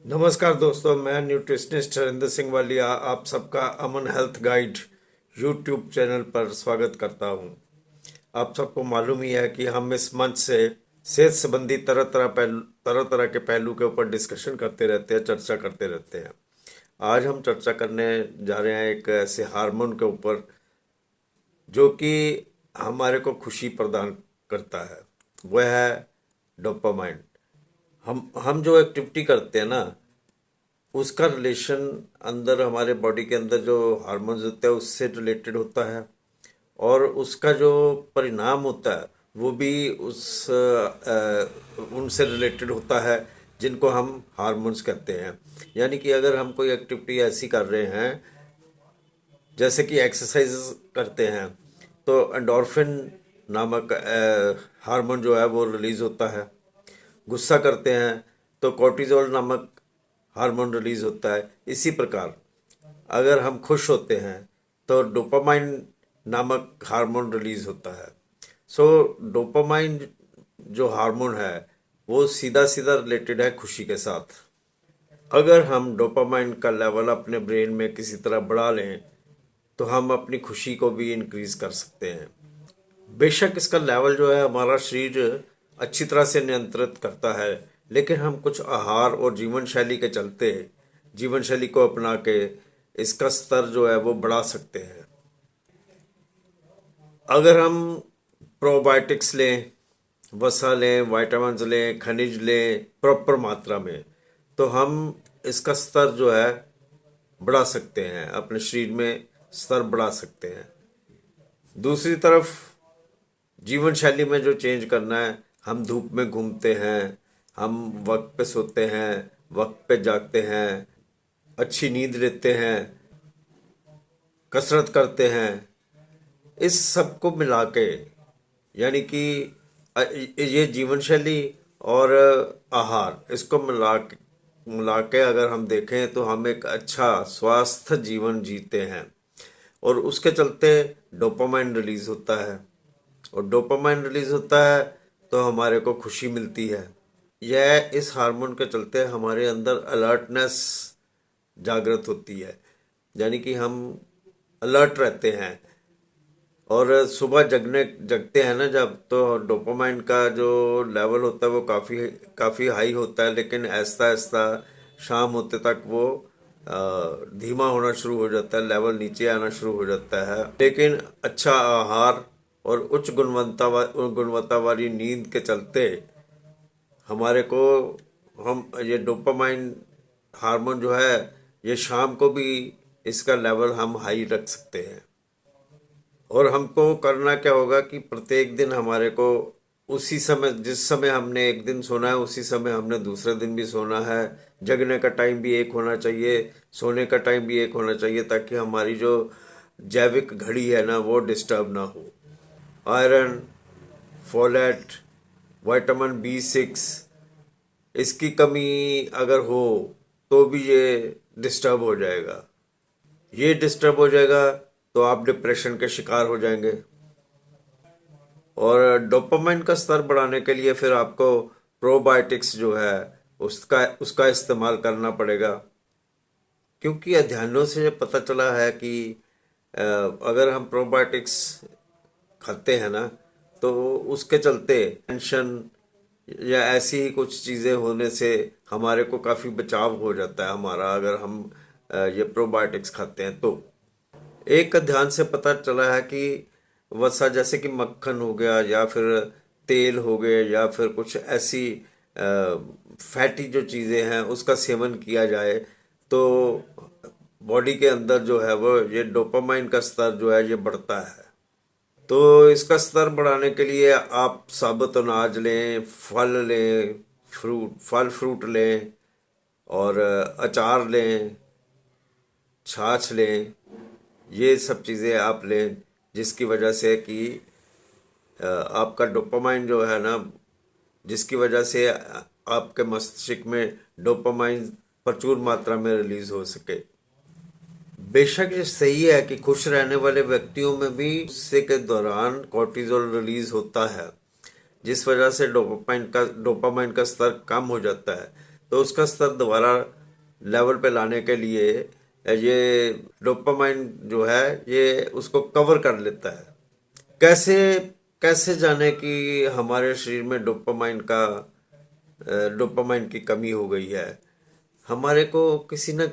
नमस्कार दोस्तों, मैं न्यूट्रिशनिस्ट हरिंदर सिंह वालिया आप सबका अमन हेल्थ गाइड यूट्यूब चैनल पर स्वागत करता हूं। आप सबको मालूम ही है कि हम इस मंच से सेहत संबंधी तरह तरह के पहलू के ऊपर डिस्कशन करते रहते हैं, चर्चा करते रहते हैं। आज हम चर्चा करने जा रहे हैं एक ऐसे हार्मोन के ऊपर जो कि हमारे को खुशी प्रदान करता है। वह है डोपामाइन। हम जो एक्टिविटी करते हैं ना, उसका रिलेशन अंदर हमारे बॉडी के अंदर जो हार्मोन्स होते हैं उससे रिलेटेड होता है, और उसका जो परिणाम होता है वो भी उनसे रिलेटेड होता है जिनको हम हार्मोन्स कहते हैं। यानी कि अगर हम कोई एक्टिविटी ऐसी कर रहे हैं जैसे कि एक्सरसाइज करते हैं तो एंडोर्फिन नामक हार्मोन जो है वो रिलीज होता है। गुस्सा करते हैं तो कोर्टिजोल नामक हार्मोन रिलीज होता है। इसी प्रकार अगर हम खुश होते हैं तो डोपामाइन नामक हार्मोन रिलीज होता है। सो डोपामाइन जो हार्मोन है वो सीधा सीधा रिलेटेड है खुशी के साथ। अगर हम डोपामाइन का लेवल अपने ब्रेन में किसी तरह बढ़ा लें तो हम अपनी खुशी को भी इंक्रीज कर सकते हैं। बेशक इसका लेवल जो है हमारा शरीर अच्छी तरह से नियंत्रित करता है, लेकिन हम कुछ आहार और जीवन शैली के चलते जीवन शैली को अपना के इसका स्तर जो है वो बढ़ा सकते हैं। अगर हम प्रोबायोटिक्स लें, वसा लें, विटामिन्स लें, खनिज लें प्रॉपर मात्रा में, तो हम इसका स्तर जो है बढ़ा सकते हैं, अपने शरीर में स्तर बढ़ा सकते हैं। दूसरी तरफ जीवन शैली में जो चेंज करना है, हम धूप में घूमते हैं, हम वक्त पे सोते हैं, वक्त पे जागते हैं, अच्छी नींद लेते हैं, कसरत करते हैं, इस सब को मिला के, यानी कि ये जीवन शैली और आहार इसको मिला के अगर हम देखें तो हम एक अच्छा स्वस्थ जीवन जीते हैं। और उसके चलते डोपामाइन रिलीज होता है, और डोपामाइन रिलीज होता है तो हमारे को खुशी मिलती है। यह इस हार्मोन के चलते हमारे अंदर अलर्टनेस जागृत होती है, यानी कि हम अलर्ट रहते हैं। और सुबह जगते हैं ना जब, तो डोपामाइन का जो लेवल होता है वो काफ़ी काफ़ी हाई होता है, लेकिन ऐसा ऐसा शाम होते तक वो धीमा होना शुरू हो जाता है, लेवल नीचे आना शुरू हो जाता है। लेकिन अच्छा आहार और उच्च गुणवत्ता वाली नींद के चलते हमारे को हम ये डोपामाइन हार्मोन जो है ये शाम को भी इसका लेवल हम हाई रख सकते हैं। और हमको करना क्या होगा कि प्रत्येक दिन हमारे को उसी समय, जिस समय हमने एक दिन सोना है उसी समय हमने दूसरे दिन भी सोना है। जगने का टाइम भी एक होना चाहिए, सोने का टाइम भी एक होना चाहिए, ताकि हमारी जो जैविक घड़ी है ना वो डिस्टर्ब ना हो। आयरन, फोलेट, विटामिन B6 इसकी कमी अगर हो तो भी ये डिस्टर्ब हो जाएगा। ये डिस्टर्ब हो जाएगा तो आप डिप्रेशन के शिकार हो जाएंगे। और डोपामाइन का स्तर बढ़ाने के लिए फिर आपको प्रोबायोटिक्स जो है उसका उसका इस्तेमाल करना पड़ेगा, क्योंकि अध्ययनों से ये पता चला है कि अगर हम प्रोबायोटिक्स खाते हैं ना तो उसके चलते टेंशन या ऐसी ही कुछ चीज़ें होने से हमारे को काफ़ी बचाव हो जाता है हमारा, अगर हम ये प्रोबायोटिक्स खाते हैं तो। एक ध्यान से पता चला है कि वसा जैसे कि मक्खन हो गया या फिर तेल हो गए या फिर कुछ ऐसी फैटी जो चीज़ें हैं उसका सेवन किया जाए तो बॉडी के अंदर जो है वो ये डोपामाइन का स्तर जो है ये बढ़ता है। तो इसका स्तर बढ़ाने के लिए आप साबुत अनाज लें, फल फ्रूट लें, और अचार लें, छाछ लें, ये सब चीज़ें आप लें, जिसकी वजह से कि आपका डोपामाइन जो है ना, जिसकी वजह से आपके मस्तिष्क में डोपामाइन प्रचुर मात्रा में रिलीज हो सके। बेशक ये सही है कि खुश रहने वाले व्यक्तियों में भी गुस्से के दौरान कॉर्टिजोल रिलीज होता है, जिस वजह से डोपामाइन का स्तर कम हो जाता है। तो उसका स्तर दोबारा लेवल पे लाने के लिए ये डोपामाइन जो है ये उसको कवर कर लेता है। कैसे कैसे जाने कि हमारे शरीर में डोपामाइन की कमी हो गई है। हमारे को किसी न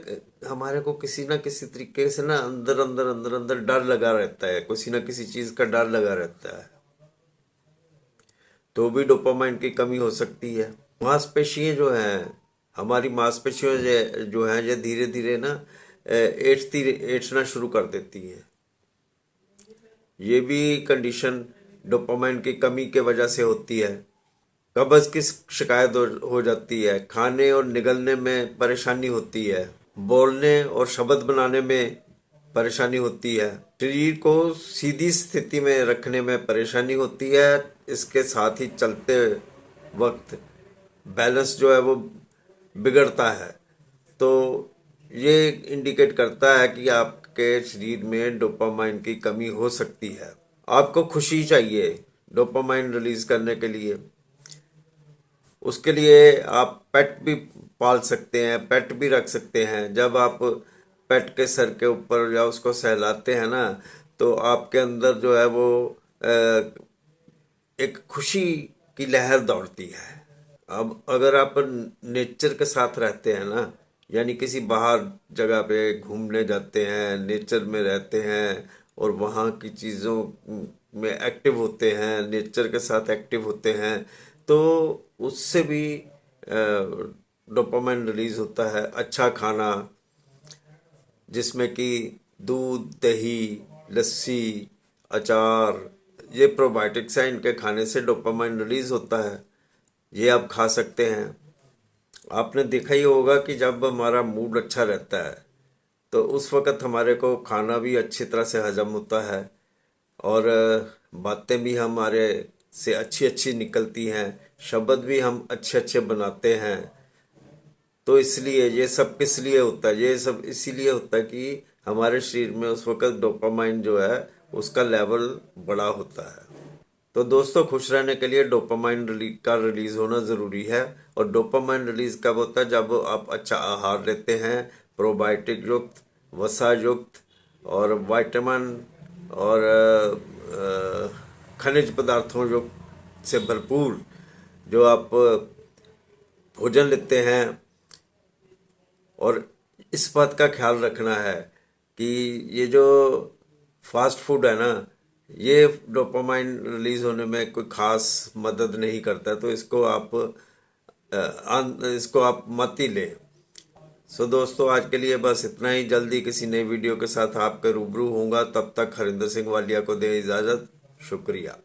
हमारे को किसी ना किसी तरीके से ना अंदर अंदर अंदर अंदर डर लगा रहता है, किसी ना किसी चीज का डर लगा रहता है, तो भी डोपामाइन की कमी हो सकती है। मांसपेशियां जो हैं, हमारी मांसपेशियां जो हैं ये धीरे धीरे ना ऐंठना शुरू कर देती हैं। ये भी कंडीशन डोपामाइन की कमी के वजह से होती है। कब्ज की शिकायत हो जाती है, खाने और निगलने में परेशानी होती है, बोलने और शब्द बनाने में परेशानी होती है, शरीर को सीधी स्थिति में रखने में परेशानी होती है। इसके साथ ही चलते वक्त बैलेंस जो है वो बिगड़ता है। तो ये इंडिकेट करता है कि आपके शरीर में डोपामाइन की कमी हो सकती है। आपको खुशी चाहिए डोपामाइन रिलीज करने के लिए। उसके लिए आप पेट भी पाल सकते हैं, पेट भी रख सकते हैं। जब आप पेट के सर के ऊपर या उसको सहलाते हैं ना, तो आपके अंदर जो है वो एक खुशी की लहर दौड़ती है। अब अगर आप नेचर के साथ रहते हैं ना, यानी किसी बाहर जगह पे घूमने जाते हैं, नेचर में रहते हैं और वहाँ की चीज़ों में एक्टिव होते हैं, नेचर के साथ एक्टिव होते हैं, तो उससे भी डोपामाइन रिलीज होता है। अच्छा खाना जिसमें कि दूध, दही, लस्सी, अचार, ये प्रोबायोटिक्स हैं, इनके खाने से डोपामाइन रिलीज होता है। ये आप खा सकते हैं। आपने देखा ही होगा कि जब हमारा मूड अच्छा रहता है तो उस वक़्त हमारे को खाना भी अच्छी तरह से हजम होता है और बातें भी हमारे से अच्छी अच्छी निकलती हैं, शब्द भी हम अच्छे अच्छे बनाते हैं। तो इसलिए ये सब किस लिए होता है, ये सब इसीलिए होता है कि हमारे शरीर में उस वक़्त डोपामाइन जो है उसका लेवल बड़ा होता है। तो दोस्तों, खुश रहने के लिए डोपामाइन का रिलीज होना ज़रूरी है। और डोपामाइन रिलीज कब होता है? जब आप अच्छा आहार लेते हैं, प्रोबायोटिक युक्त, वसा युक्त और विटामिन और खनिज पदार्थों युक्त से भरपूर जो आप भोजन लेते हैं। और इस बात का ख्याल रखना है कि ये जो फास्ट फूड है ना, ये डोपामाइन रिलीज होने में कोई खास मदद नहीं करता, तो इसको आप मत ही लें। सो दोस्तों, आज के लिए बस इतना ही। जल्दी किसी नई वीडियो के साथ आपके रूबरू होऊंगा। तब तक हरिंदर सिंह वालिया को दें इजाज़त। शुक्रिया।